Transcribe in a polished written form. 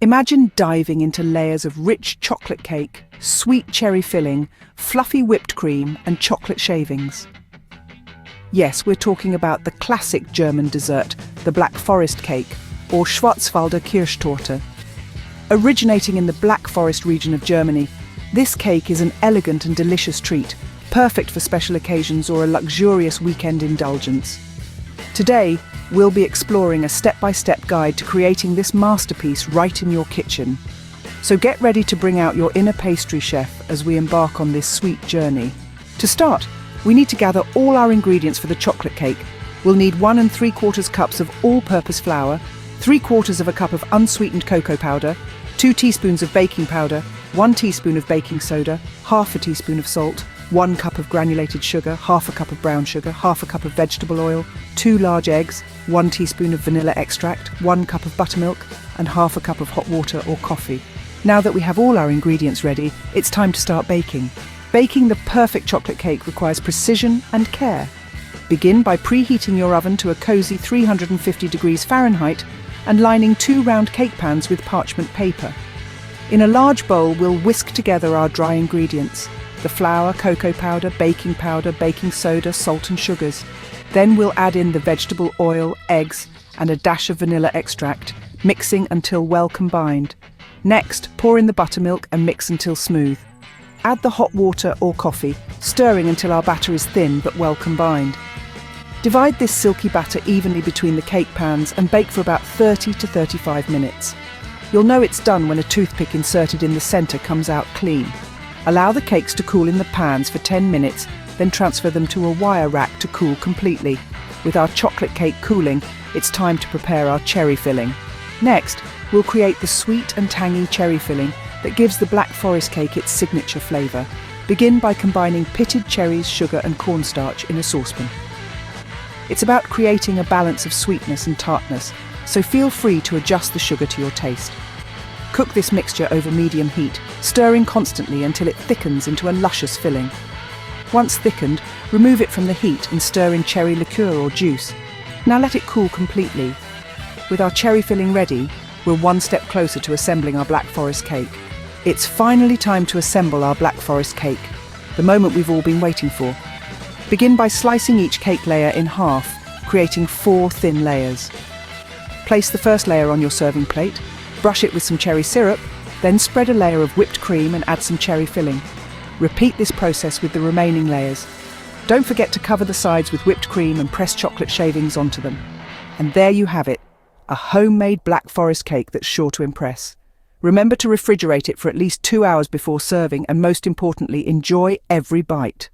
Imagine diving into layers of rich chocolate cake, sweet cherry filling, fluffy whipped cream, and chocolate shavings. Yes, we're talking about the classic German dessert, the Black Forest cake, or Schwarzwälder Kirschtorte. Originating in the Black Forest region of Germany, this cake is an elegant and delicious treat, perfect for special occasions or a luxurious weekend indulgence. Today, we'll be exploring a step-by-step guide to creating this masterpiece right in your kitchen. So get ready to bring out your inner pastry chef as we embark on this sweet journey. To start, we need to gather all our ingredients for the chocolate cake. We'll need 1 3/4 cups of all-purpose flour, 3/4 cup of unsweetened cocoa powder, 2 teaspoons of baking powder, 1 teaspoon of baking soda, half a teaspoon of salt, 1 cup of granulated sugar, half a cup of brown sugar, half a cup of vegetable oil, 2 large eggs, 1 teaspoon of vanilla extract, 1 cup of buttermilk, and half a cup of hot water or coffee. Now that we have all our ingredients ready, it's time to start baking. Baking the perfect chocolate cake requires precision and care. Begin by preheating your oven to a cozy 350 degrees Fahrenheit and lining 2 round cake pans with parchment paper. In a large bowl, we'll whisk together our dry ingredients: the flour, cocoa powder, baking soda, salt and sugars. Then we'll add in the vegetable oil, eggs, and a dash of vanilla extract, mixing until well combined. Next, pour in the buttermilk and mix until smooth. Add the hot water or coffee, stirring until our batter is thin but well combined. Divide this silky batter evenly between the cake pans and bake for about 30 to 35 minutes. You'll know it's done when a toothpick inserted in the centre comes out clean. Allow the cakes to cool in the pans for 10 minutes, then transfer them to a wire rack to cool completely. With our chocolate cake cooling, it's time to prepare our cherry filling. Next, we'll create the sweet and tangy cherry filling that gives the Black Forest cake its signature flavour. Begin by combining pitted cherries, sugar and cornstarch in a saucepan. It's about creating a balance of sweetness and tartness, so feel free to adjust the sugar to your taste. Cook this mixture over medium heat, stirring constantly until it thickens into a luscious filling. Once thickened, remove it from the heat and stir in cherry liqueur or juice. Now let it cool completely. With our cherry filling ready, we're one step closer to assembling our Black Forest cake. It's finally time to assemble our Black Forest cake, the moment we've all been waiting for. Begin by slicing each cake layer in half, creating 4 thin layers. Place the first layer on your serving plate, brush it with some cherry syrup, then spread a layer of whipped cream and add some cherry filling. Repeat this process with the remaining layers. Don't forget to cover the sides with whipped cream and press chocolate shavings onto them. And there you have it, a homemade Black Forest cake that's sure to impress. Remember to refrigerate it for at least 2 hours before serving, and most importantly, enjoy every bite.